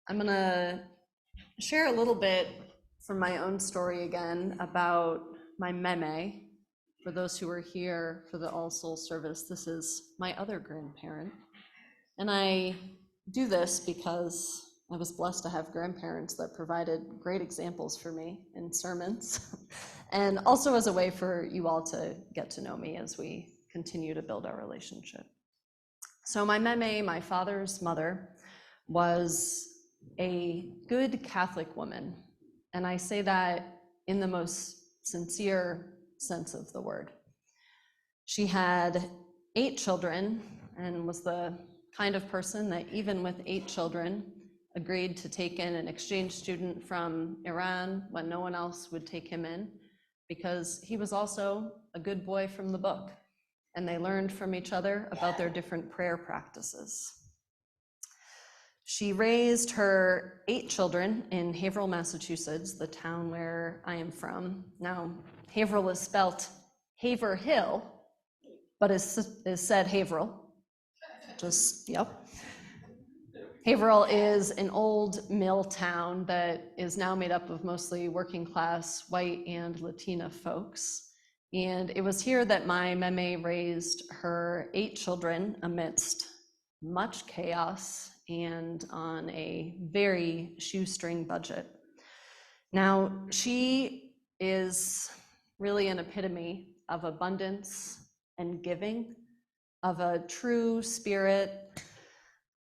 I'm gonna share a little bit from my own story again about my meme. For those who are here for the All Souls service, this is my other grandparent. And I do this because I was blessed to have grandparents that provided great examples for me in sermons, and also as a way for you all to get to know me as we continue to build our relationship. So my meme, my father's mother, was a good Catholic woman. And I say that in the most sincere sense of the word. She had 8 children and was the kind of person that even with 8 children agreed to take in an exchange student from Iran when no one else would take him in, because he was also a good boy from the book, and they learned from each other about their different prayer practices. She raised her 8 children in Haverhill, Massachusetts, the town where I am from. Now, Haverhill is spelt Haverhill, but is said Haverhill. Yep. Haverhill is an old mill town that is now made up of mostly working class, white and Latina folks. And it was here that my meme raised her 8 children amidst much chaos and on a very shoestring budget. Now, she is really an epitome of abundance and giving, of a true spirit,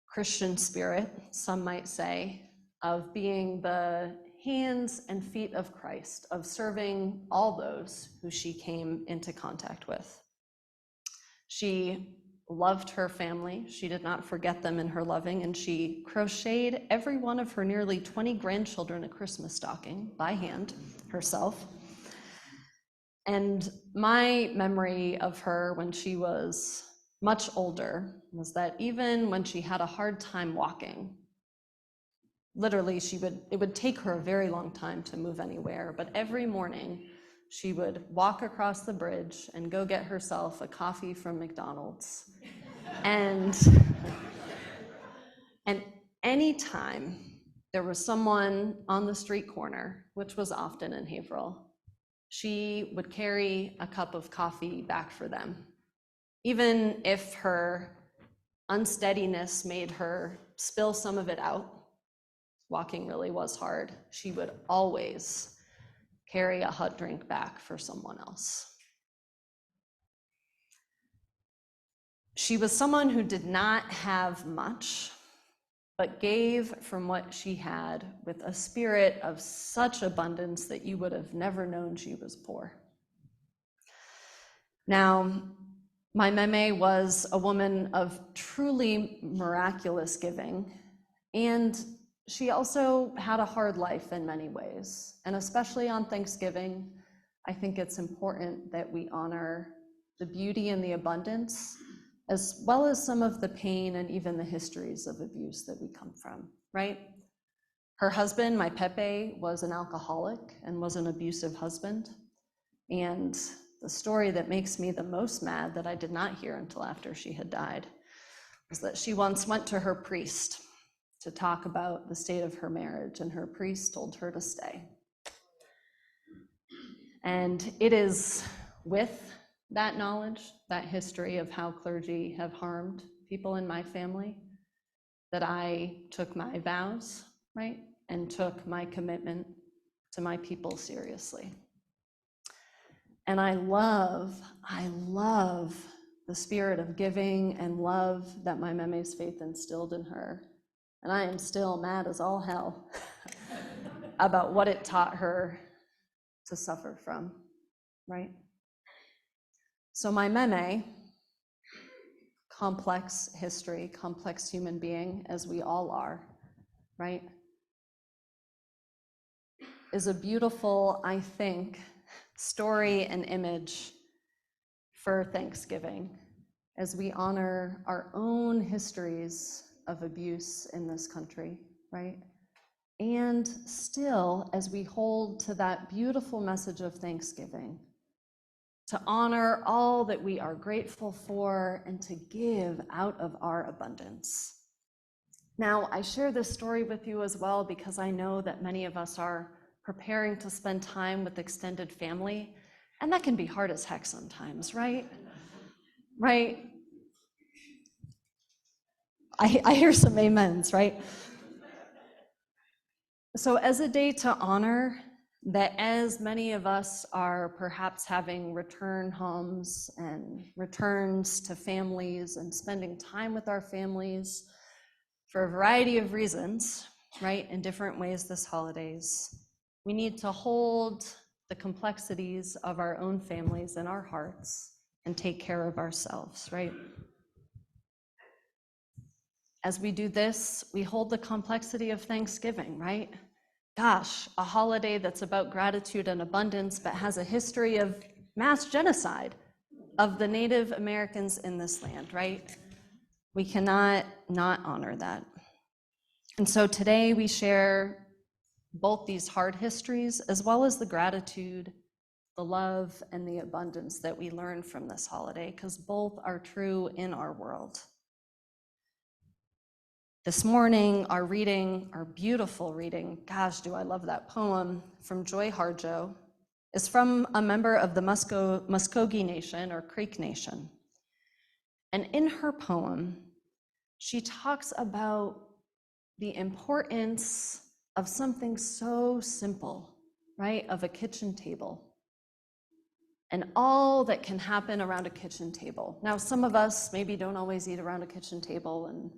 Christian spirit, some might say, of being the hands and feet of Christ, of serving all those who she came into contact with. She loved her family. She did not forget them in her loving, and she crocheted every one of her nearly 20 grandchildren a Christmas stocking by hand herself. And my memory of her when she was much older was that even when she had a hard time walking, literally it would take her a very long time to move anywhere, but every morning she would walk across the bridge and go get herself a coffee from McDonald's. And anytime there was someone on the street corner, which was often in Haverhill, she would carry a cup of coffee back for them. Even if her unsteadiness made her spill some of it out, walking really was hard, she would always carry a hot drink back for someone else. She was someone who did not have much, but gave from what she had with a spirit of such abundance that you would have never known she was poor. Now, my meme was a woman of truly miraculous giving, and she also had a hard life in many ways. And especially on Thanksgiving, I think it's important that we honor the beauty and the abundance, as well as some of the pain and even the histories of abuse that we come from, right? Her husband, my Pepe, was an alcoholic and was an abusive husband. And the story that makes me the most mad, that I did not hear until after she had died, was that she once went to her priest to talk about the state of her marriage, and her priest told her to stay. And it is with that knowledge, that history of how clergy have harmed people in my family, that I took my vows, right, and took my commitment to my people seriously. And I love the spirit of giving and love that my meme's faith instilled in her. And I am still mad as all hell about what it taught her to suffer from, right? So my meme, complex history, complex human being, as we all are, right, is a beautiful, I think, story and image for Thanksgiving as we honor our own histories of abuse in this country, right? And still, as we hold to that beautiful message of Thanksgiving, to honor all that we are grateful for and to give out of our abundance. Now, I share this story with you as well because I know that many of us are preparing to spend time with extended family, and that can be hard as heck sometimes, right? Right? I hear some amens, right? So as a day to honor that, as many of us are perhaps having return homes and returns to families and spending time with our families for a variety of reasons, right, in different ways this holidays, we need to hold the complexities of our own families in our hearts and take care of ourselves, right? As we do this, we hold the complexity of Thanksgiving, right? Gosh, a holiday that's about gratitude and abundance, but has a history of mass genocide of the Native Americans in this land, right? We cannot not honor that. And so today we share both these hard histories as well as the gratitude, the love, and the abundance that we learn from this holiday, because both are true in our world. This morning, our reading, our beautiful reading, gosh, do I love that poem from Joy Harjo, is from a member of the Muskogee Nation or Creek Nation. And in her poem, she talks about the importance of something so simple, right? Of a kitchen table and all that can happen around a kitchen table. Now, some of us maybe don't always eat around a kitchen table, and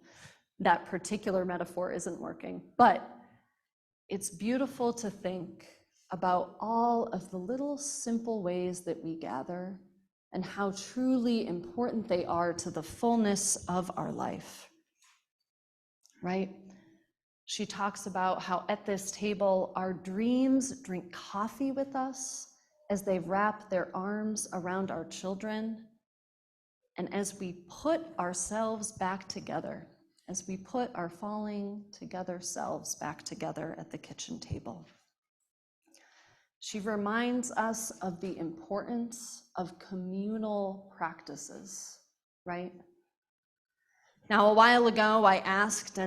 that particular metaphor isn't working, but it's beautiful to think about all of the little simple ways that we gather and how truly important they are to the fullness of our life, right? She talks about how at this table, our dreams drink coffee with us as they wrap their arms around our children. And as we put ourselves back together, as we put our falling together selves back together at the kitchen table. She reminds us of the importance of communal practices, right? Now, a while ago, I asked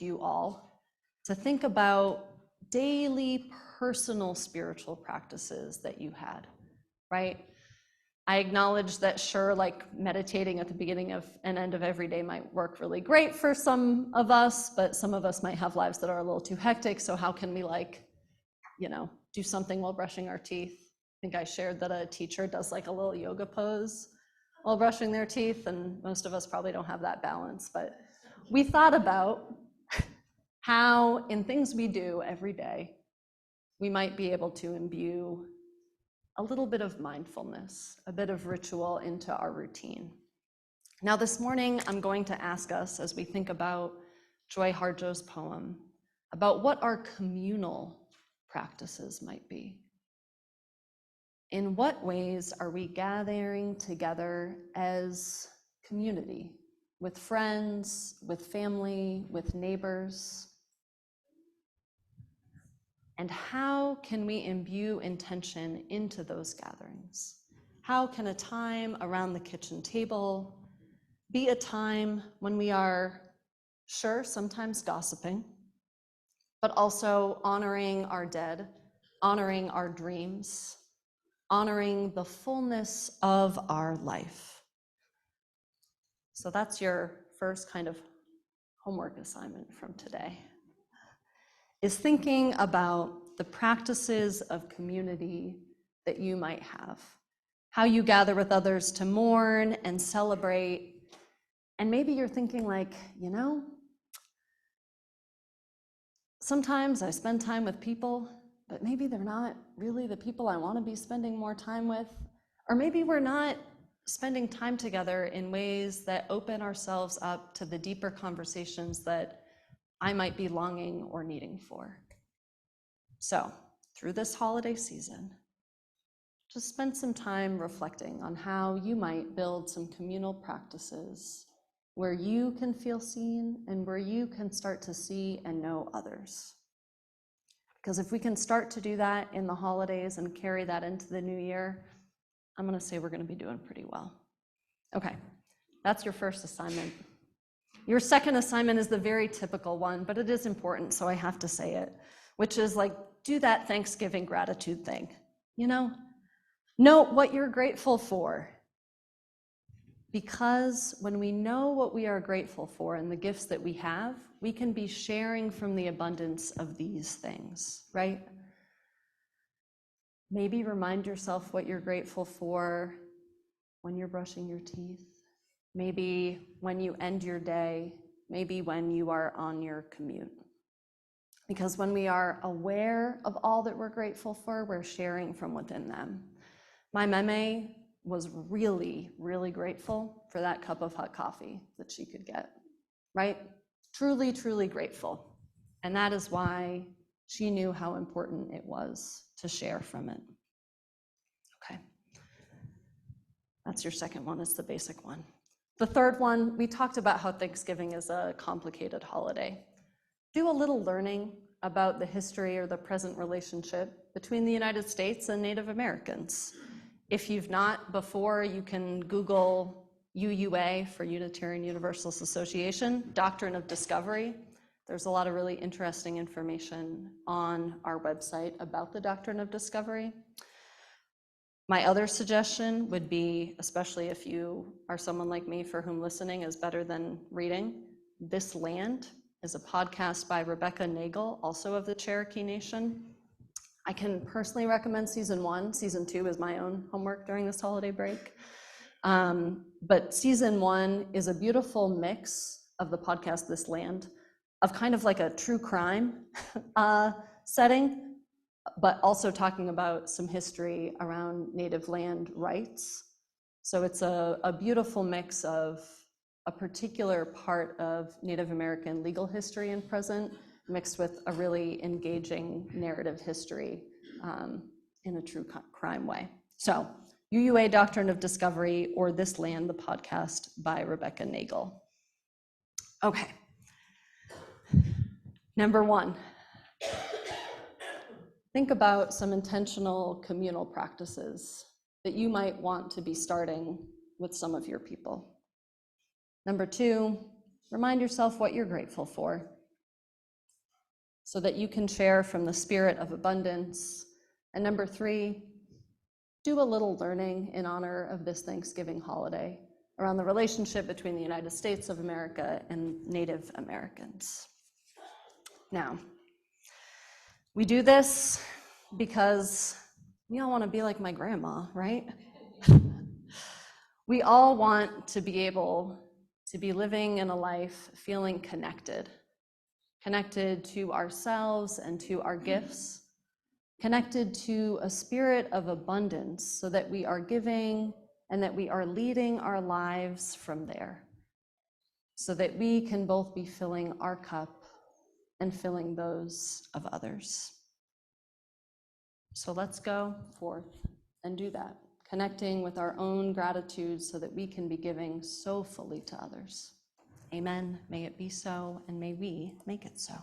you all to think about daily personal spiritual practices that you had, right? I acknowledge that, sure, like meditating at the beginning of and end of every day might work really great for some of us, but some of us might have lives that are a little too hectic. So how can we, like, do something while brushing our teeth? I think I shared that a teacher does like a little yoga pose while brushing their teeth, and most of us probably don't have that balance. But we thought about how in things we do every day, we might be able to imbue a little bit of mindfulness, a bit of ritual into our routine. Now this morning, I'm going to ask us, as we think about Joy Harjo's poem, about what our communal practices might be. In what ways are we gathering together as community, with friends, with family, with neighbors? And how can we imbue intention into those gatherings? How can a time around the kitchen table be a time when we are, sure, sometimes gossiping, but also honoring our dead, honoring our dreams, honoring the fullness of our life? So that's your first kind of homework assignment from today, is thinking about the practices of community that you might have, how you gather with others to mourn and celebrate. And maybe you're thinking like, sometimes I spend time with people, but maybe they're not really the people I want to be spending more time with. Or maybe we're not spending time together in ways that open ourselves up to the deeper conversations that I might be longing or needing for. So, through this holiday season, just spend some time reflecting on how you might build some communal practices where you can feel seen and where you can start to see and know others. Because if we can start to do that in the holidays and carry that into the new year, I'm going to say we're going to be doing pretty well. Okay, that's your first assignment. Your second assignment is the very typical one, but it is important, so I have to say it, which is like, do that Thanksgiving gratitude thing, you know? Note what you're grateful for. Because when we know what we are grateful for and the gifts that we have, we can be sharing from the abundance of these things, right? Maybe remind yourself what you're grateful for when you're brushing your teeth, maybe when you end your day, maybe when you are on your commute. Because when we are aware of all that we're grateful for, we're sharing from within them. My meme was really, really grateful for that cup of hot coffee that she could get, right? Truly, truly grateful. And that is why she knew how important it was to share from it. Okay. That's your second one, it's the basic one. The third one, we talked about how Thanksgiving is a complicated holiday. Do a little learning about the history or the present relationship between the United States and Native Americans. If you've not before, you can Google UUA for Unitarian Universalist Association, Doctrine of Discovery. There's a lot of really interesting information on our website about the Doctrine of Discovery. My other suggestion would be, especially if you are someone like me for whom listening is better than reading, This Land is a podcast by Rebecca Nagel, also of the Cherokee Nation. I can personally recommend season 1. Season 2 is my own homework during this holiday break. But season 1 is a beautiful mix of the podcast This Land, of kind of like a true crime setting, but also talking about some history around native land rights. So it's a beautiful mix of a particular part of Native American legal history and present, mixed with a really engaging narrative history in a true crime way. So UUA Doctrine of Discovery or This Land, the podcast by Rebecca Nagel. Okay. Number 1, think about some intentional communal practices that you might want to be starting with some of your people. Number 2, remind yourself what you're grateful for so that you can share from the spirit of abundance. And number 3, do a little learning in honor of this Thanksgiving holiday around the relationship between the United States of America and Native Americans. Now, we do this because we all want to be like my grandma, right? We all want to be able to be living in a life feeling connected to ourselves and to our gifts, connected to a spirit of abundance so that we are giving and that we are leading our lives from there, so that we can both be filling our cup and filling those of others. So let's go forth and do that, connecting with our own gratitude so that we can be giving so fully to others. Amen. May it be so, and may we make it so.